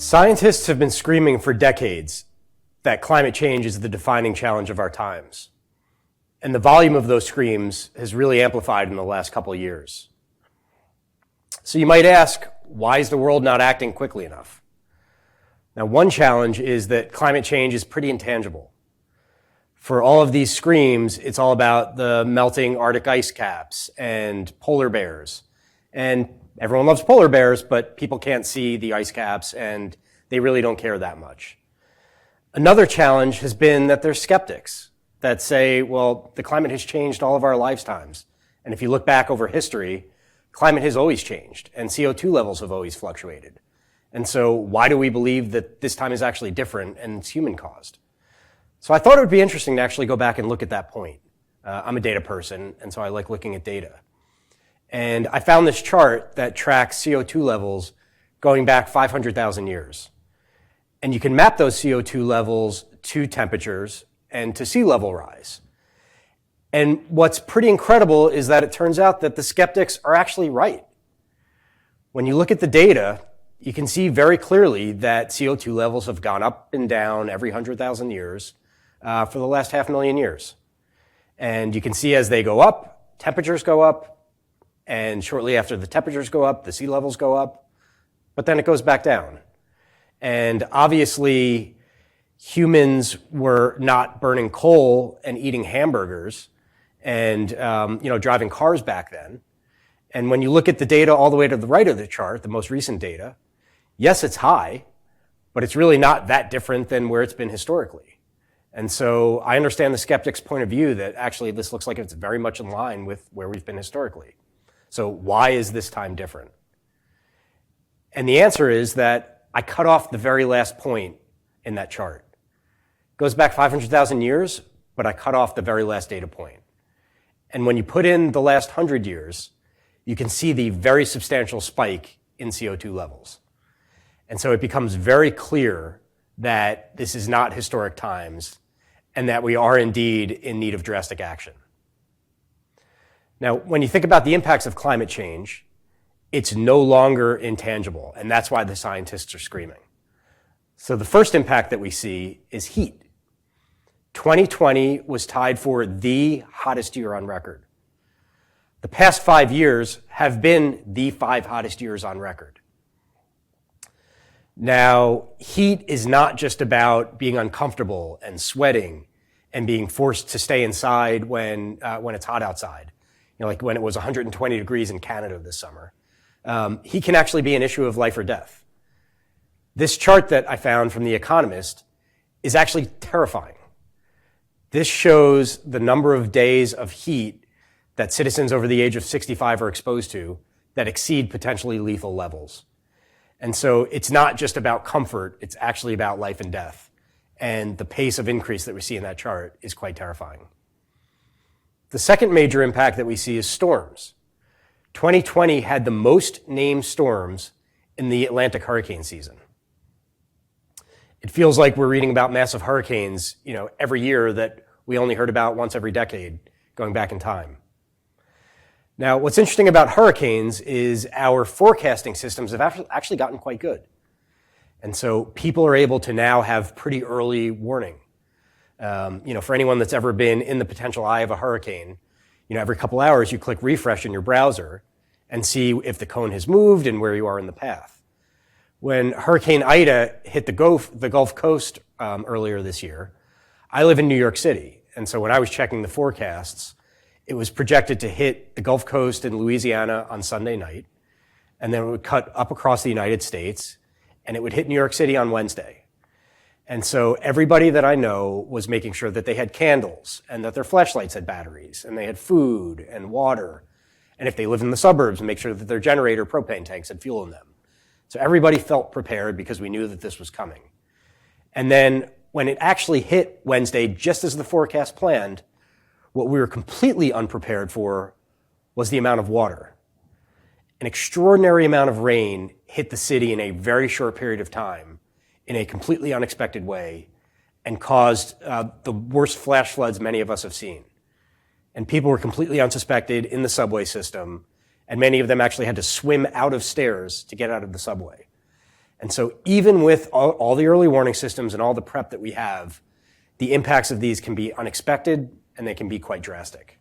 Scientists have been screaming for decades that climate change is the defining challenge of our times. And the volume of those screams has really amplified in the last couple of years. So you might ask, why is the world not acting quickly enough? Now, one challenge is that climate change is pretty intangible. For all of these screams, it's all about the melting Arctic ice caps and polar bears. And everyone loves polar bears, but people can't see the ice caps and they really don't care that much. Another challenge has been that there's skeptics that say, well, the climate has changed all of our lifetimes. And if you look back over history, climate has always changed and CO2 levels have always fluctuated. And so why do we believe that this time is actually different and it's human caused? So I thought it would be interesting to actually go back and look at that point. I'm a data person, and so I like looking at data. And I found this chart that tracks CO2 levels going back 500,000 years. And you can map those CO2 levels to temperatures and to sea level rise. And what's pretty incredible is that it turns out that the skeptics are actually right. When you look at the data, you can see very clearly that CO2 levels have gone up and down every 100,000 years for the last 500,000 years. And you can see as they go up, temperatures go up, and shortly after the temperatures go up, the sea levels go up, but then it goes back down. And obviously, humans were not burning coal and eating hamburgers and driving cars back then. And when you look at the data all the way to the right of the chart, the most recent data, yes, it's high, but it's really not that different than where it's been historically. And so I understand the skeptic's point of view that actually this looks like it's very much in line with where we've been historically. So why is this time different? And the answer is that I cut off the very last point in that chart. It goes back 500,000 years, but I cut off the very last data point. And when you put in the last 100 years, you can see the very substantial spike in CO2 levels. And so it becomes very clear that this is not historic times and that we are indeed in need of drastic action. Now, when you think about the impacts of climate change, it's no longer intangible, and that's why the scientists are screaming. So the first impact that we see is heat. 2020 was tied for the hottest year on record. The past 5 years have been the 5 hottest years on record. Now, heat is not just about being uncomfortable and sweating and being forced to stay inside when it's hot outside. Like when it was 120 degrees in Canada this summer. Heat can actually be an issue of life or death. This chart that I found from The Economist is actually terrifying. This shows the number of days of heat that citizens over the age of 65 are exposed to that exceed potentially lethal levels. And so it's not just about comfort, it's actually about life and death. And the pace of increase that we see in that chart is quite terrifying. The second major impact that we see is storms. 2020 had the most named storms in the Atlantic hurricane season. It feels like we're reading about massive hurricanes, every year that we only heard about once every decade, going back in time. Now, what's interesting about hurricanes is our forecasting systems have actually gotten quite good. And so people are able to now have pretty early warning. For anyone that's ever been in the potential eye of a hurricane, every couple hours you click refresh in your browser and see if the cone has moved and where you are in the path. When Hurricane Ida hit the Gulf Coast earlier this year, I live in New York City. And so when I was checking the forecasts, it was projected to hit the Gulf Coast and Louisiana on Sunday night, and then it would cut up across the United States, and it would hit New York City on Wednesday. And so everybody that I know was making sure that they had candles, and that their flashlights had batteries, and they had food and water, and if they live in the suburbs, make sure that their generator propane tanks had fuel in them. So everybody felt prepared because we knew that this was coming. And then when it actually hit Wednesday, just as the forecast planned, what we were completely unprepared for was the amount of water. An extraordinary amount of rain hit the city in a very short period of time in a completely unexpected way and caused the worst flash floods many of us have seen. And people were completely unsuspected in the subway system, and many of them actually had to swim out of stairs to get out of the subway. And so even with all the early warning systems and all the prep that we have, the impacts of these can be unexpected and they can be quite drastic.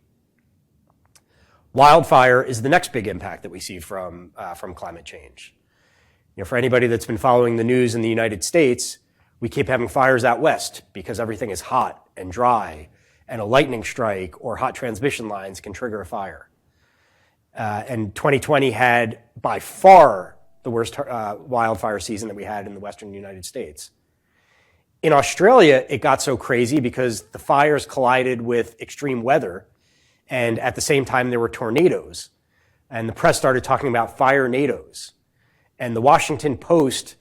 Wildfire is the next big impact that we see from climate change. For anybody that's been following the news in the United States, we keep having fires out west because everything is hot and dry, and a lightning strike or hot transmission lines can trigger a fire. And 2020 had by far the worst wildfire season that we had in the western United States. In Australia, it got so crazy because the fires collided with extreme weather, and at the same time there were tornadoes. And the press started talking about fire-nados. And the Washington Post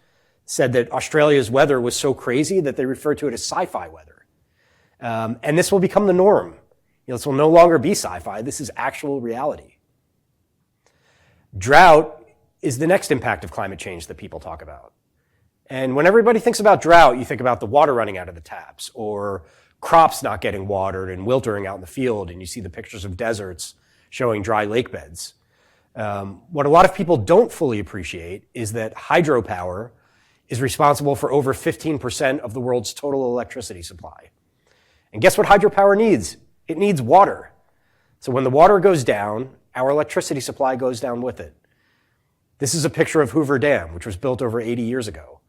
said that Australia's weather was so crazy that they referred to it as sci-fi weather. And this will become the norm. This will no longer be sci-fi. This is actual reality. Drought is the next impact of climate change that people talk about. And when everybody thinks about drought, you think about the water running out of the taps or crops not getting watered and wiltering out in the field, and you see the pictures of deserts showing dry lake beds. What a lot of people don't fully appreciate is that hydropower is responsible for over 15% of the world's total electricity supply. And guess what hydropower needs? It needs water. So when the water goes down, our electricity supply goes down with it. This is a picture of Hoover Dam, which was built over 80 years ago.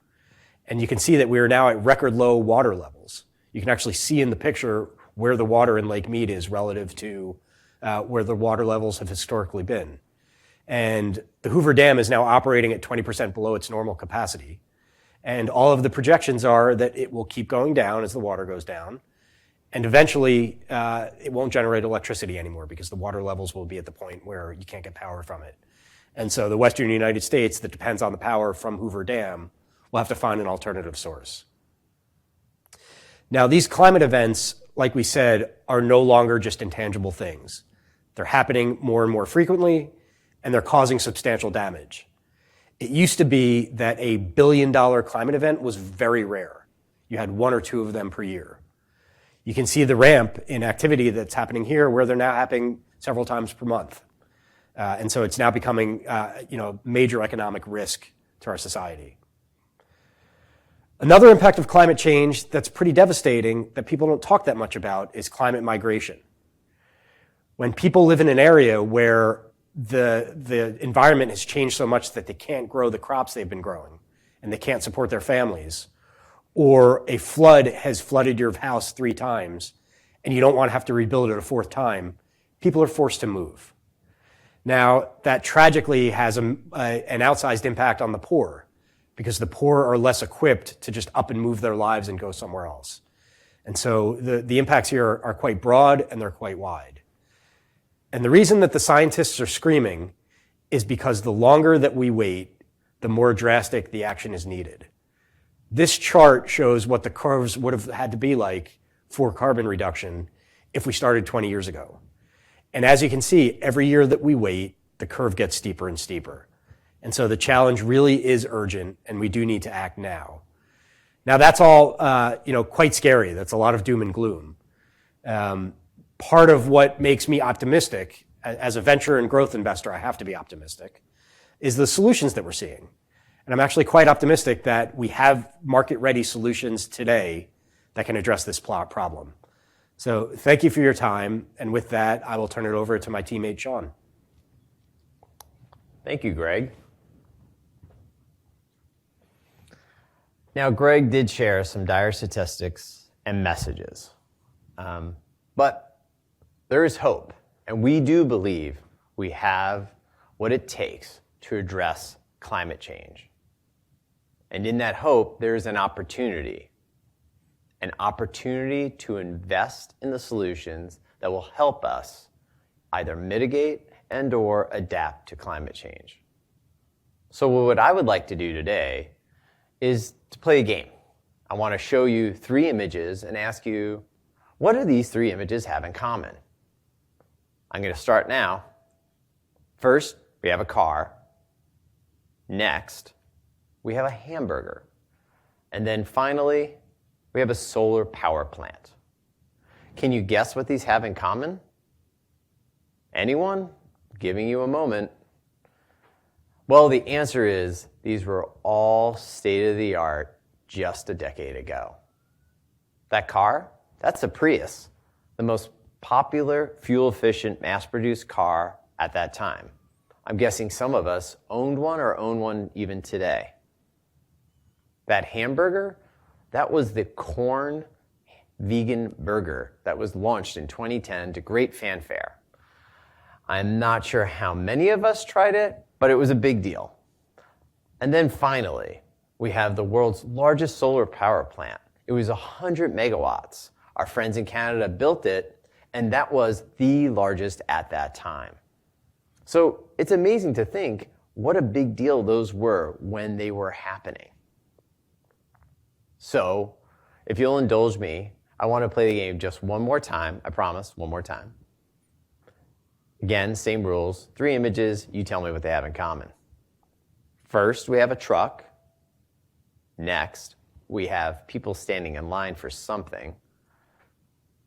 And you can see that we are now at record low water levels. You can actually see in the picture where the water in Lake Mead is relative to where the water levels have historically been. And the Hoover Dam is now operating at 20% below its normal capacity. And all of the projections are that it will keep going down as the water goes down. And eventually, it won't generate electricity anymore because the water levels will be at the point where you can't get power from it. And so the western United States that depends on the power from Hoover Dam will have to find an alternative source. Now, these climate events, like we said, are no longer just intangible things. They're happening more and more frequently, and they're causing substantial damage. It used to be that a $1 billion climate event was very rare. You had one or two of them per year. You can see the ramp in activity that's happening here where they're now happening several times per month. And so it's now becoming major economic risk to our society. Another impact of climate change that's pretty devastating that people don't talk that much about is climate migration. When people live in an area where the environment has changed so much that they can't grow the crops they've been growing and they can't support their families, or a flood has flooded your house 3 times and you don't want to have to rebuild it a 4th time, people are forced to move. Now, that tragically has an outsized impact on the poor because the poor are less equipped to just up and move their lives and go somewhere else. And so the impacts here are quite broad and they're quite wide. And the reason that the scientists are screaming is because the longer that we wait, the more drastic the action is needed. This chart shows what the curves would have had to be like for carbon reduction if we started 20 years ago. And as you can see, every year that we wait, the curve gets steeper and steeper. And so the challenge really is urgent, and we do need to act now. Now that's all, quite scary. That's a lot of doom and gloom. Part of what makes me optimistic, as a venture and growth investor, I have to be optimistic, is the solutions that we're seeing. And I'm actually quite optimistic that we have market-ready solutions today that can address this problem. So thank you for your time. And with that, I will turn it over to my teammate, Sean. Thank you, Greg. Now, Greg did share some dire statistics and messages. But there is hope. And we do believe we have what it takes to address climate change. And in that hope, there is an opportunity to invest in the solutions that will help us either mitigate and or adapt to climate change. So what I would like to do today is to play a game. I want to show you 3 images and ask you, what do these 3 images have in common? I'm going to start now. First, we have a car. Next, we have a hamburger. And then finally, we have a solar power plant. Can you guess what these have in common? Anyone? Giving you a moment. Well, the answer is these were all state-of-the-art just a decade ago. That car, that's a Prius, the most popular, fuel-efficient, mass-produced car at that time. I'm guessing some of us owned one or own one even today. That hamburger, that was the corn vegan burger that was launched in 2010 to great fanfare. I'm not sure how many of us tried it, but it was a big deal. And then finally, we have the world's largest solar power plant. It was 100 megawatts. Our friends in Canada built it, and that was the largest at that time. So it's amazing to think what a big deal those were when they were happening. So if you'll indulge me, I want to play the game just one more time. I promise, one more time. Again, same rules. 3 images, you tell me what they have in common. First, we have a truck. Next, we have people standing in line for something.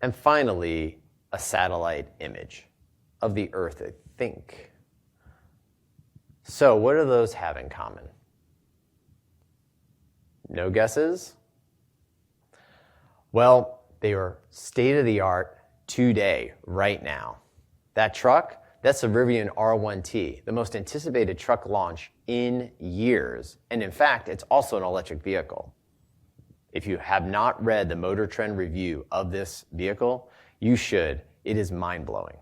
And finally, a satellite image of the Earth, I think. So what do those have in common? No guesses? Well, they are state-of-the-art today, right now. That truck, that's the Rivian R1T, the most anticipated truck launch in years. And in fact, it's also an electric vehicle. If you have not read the Motor Trend review of this vehicle, you should. It is mind-blowing.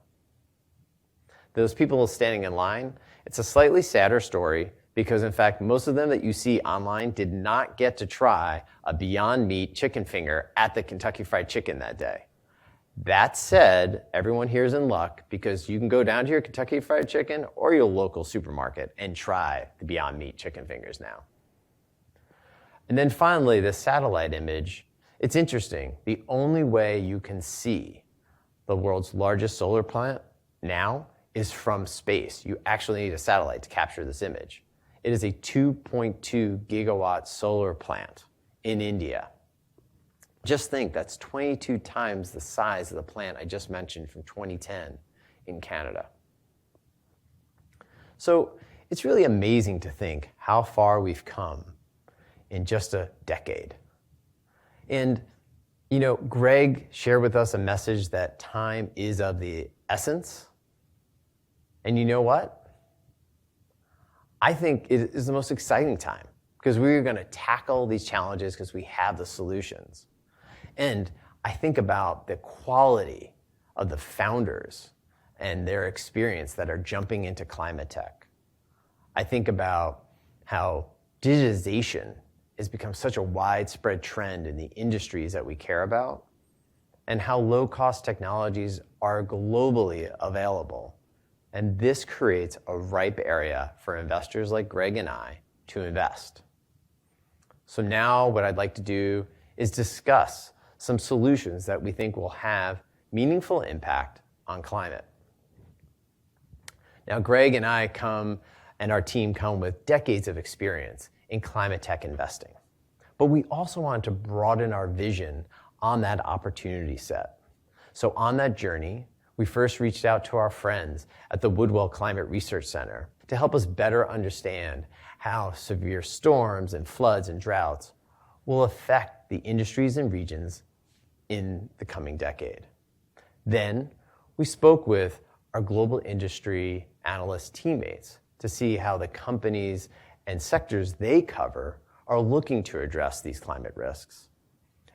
Those people standing in line, it's a slightly sadder story because, in fact, most of them that you see online did not get to try a Beyond Meat chicken finger at the Kentucky Fried Chicken that day. That said, everyone here is in luck because you can go down to your Kentucky Fried Chicken or your local supermarket and try the Beyond Meat chicken fingers now. And then finally, this satellite image, it's interesting. The only way you can see the world's largest solar plant now is from space. You actually need a satellite to capture this image. It is a 2.2 gigawatt solar plant in India. Just think, that's 22 times the size of the plant I just mentioned from 2010 in Canada. So it's really amazing to think how far we've come in just a decade. And, you know, Greg shared with us a message that time is of the essence. And you know what? I think it is the most exciting time because we're going to tackle these challenges because we have the solutions. And I think about the quality of the founders and their experience that are jumping into climate tech. I think about how digitization has become such a widespread trend in the industries that we care about, and how low-cost technologies are globally available. And this creates a ripe area for investors like Greg and I to invest. So now what I'd like to do is discuss some solutions that we think will have meaningful impact on climate. Now, Greg and I and our team come with decades of experience in climate tech investing. But we also want to broaden our vision on that opportunity set. So on that journey, we first reached out to our friends at the Woodwell Climate Research Center to help us better understand how severe storms and floods and droughts will affect the industries and regions in the coming decade. Then we spoke with our global industry analyst teammates to see how the companies and sectors they cover are looking to address these climate risks.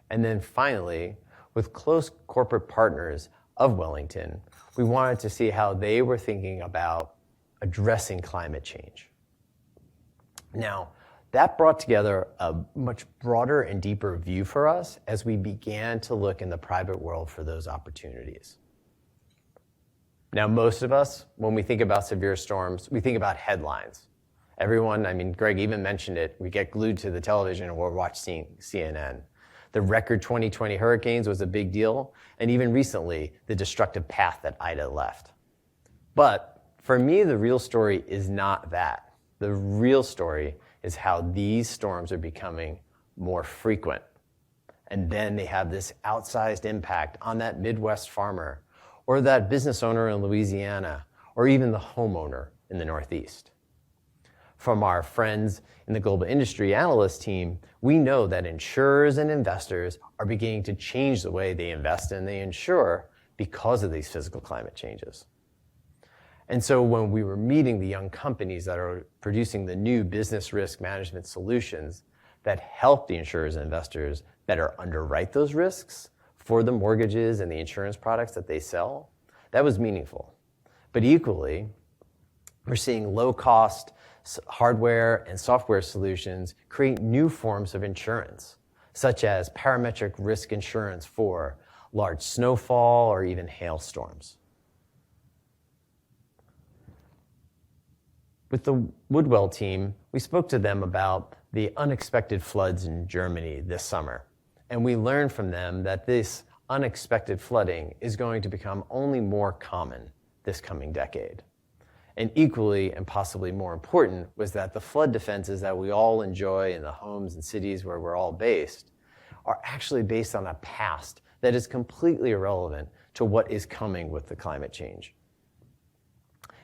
And then finally, with close corporate partners of Wellington, we wanted to see how they were thinking about addressing climate change. Now, that brought together a much broader and deeper view for us as we began to look in the private world for those opportunities. Now, most of us, when we think about severe storms, we think about headlines. Everyone, I mean, Greg even mentioned it, we get glued to the television and we're watching CNN. The record 2020 hurricanes was a big deal, and even recently, the destructive path that Ida left. But for me, the real story is not that. The real story is how these storms are becoming more frequent. And then they have this outsized impact on that Midwest farmer, or that business owner in Louisiana, or even the homeowner in the Northeast. From our friends in the global industry analyst team, we know that insurers and investors are beginning to change the way they invest and they insure because of these physical climate changes. And so when we were meeting the young companies that are producing the new business risk management solutions that help the insurers and investors better underwrite those risks for the mortgages and the insurance products that they sell, that was meaningful. But equally, we're seeing low-cost hardware and software solutions create new forms of insurance, such as parametric risk insurance for large snowfall or even hailstorms. With the Woodwell team, we spoke to them about the unexpected floods in Germany this summer, and we learned from them that this unexpected flooding is going to become only more common this coming decade. And equally and possibly more important was that the flood defenses that we all enjoy in the homes and cities where we're all based are actually based on a past that is completely irrelevant to what is coming with the climate change.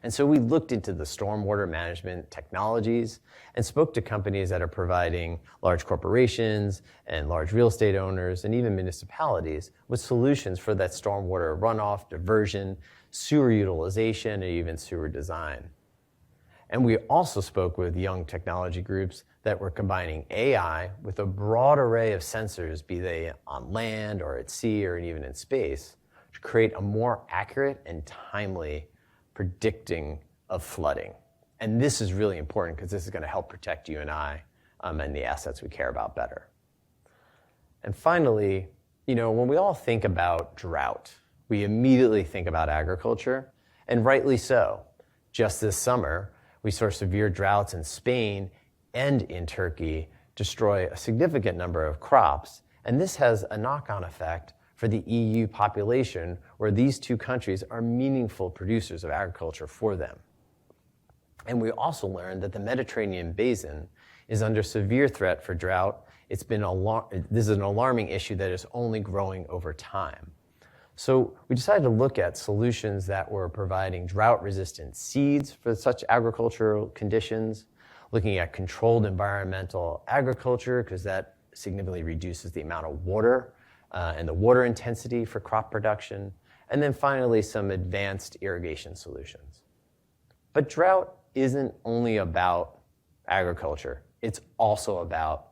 And so we looked into the stormwater management technologies and spoke to companies that are providing large corporations and large real estate owners and even municipalities with solutions for that stormwater runoff, diversion, sewer utilization, and even sewer design. And we also spoke with young technology groups that were combining AI with a broad array of sensors, be they on land or at sea or even in space, to create a more accurate and timely predicting of flooding. And this is really important because this is going to help protect you and I and the assets we care about better. And finally, when we all think about drought, we immediately think about agriculture, and rightly so. Just this summer, we saw severe droughts in Spain and in Turkey destroy a significant number of crops, and this has a knock-on effect for the EU population, where these two countries are meaningful producers of agriculture for them. And we also learned that the Mediterranean basin is under severe threat for drought. This is an alarming issue that is only growing over time. So we decided to look at solutions that were providing drought-resistant seeds for such agricultural conditions, looking at controlled environmental agriculture, because that significantly reduces the amount of water and the water intensity for crop production, and then finally some advanced irrigation solutions. But drought isn't only about agriculture, it's also about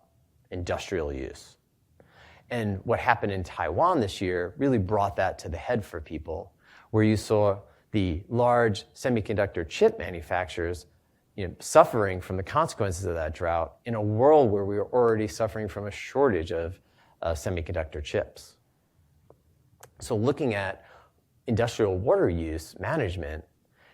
industrial use. And what happened in Taiwan this year really brought that to the head for people, where you saw the large semiconductor chip manufacturers suffering from the consequences of that drought in a world where we were already suffering from a shortage of semiconductor chips. So looking at industrial water use management,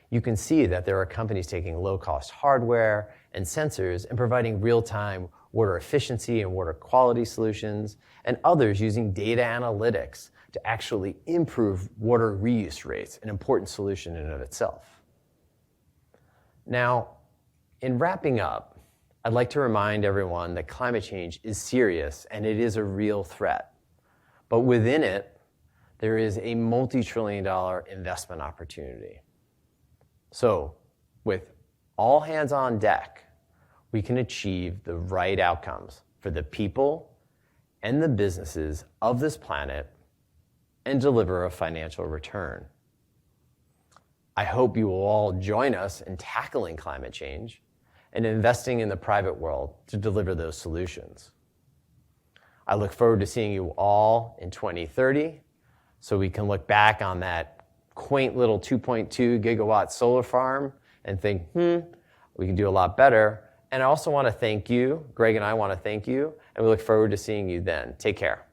you can see that there are companies taking low-cost hardware and sensors and providing real-time water efficiency and water quality solutions, and others using data analytics to actually improve water reuse rates, an important solution in and of itself. Now, in wrapping up, I'd like to remind everyone that climate change is serious and it is a real threat. But within it, there is a multi-trillion-dollar investment opportunity. So, with all hands on deck, we can achieve the right outcomes for the people and the businesses of this planet and deliver a financial return. I hope you will all join us in tackling climate change and investing in the private world to deliver those solutions. I look forward to seeing you all in 2030 so we can look back on that quaint little 2.2 gigawatt solar farm and think, we can do a lot better. And I also want to thank you, Greg and I want to thank you, and we look forward to seeing you then. Take care.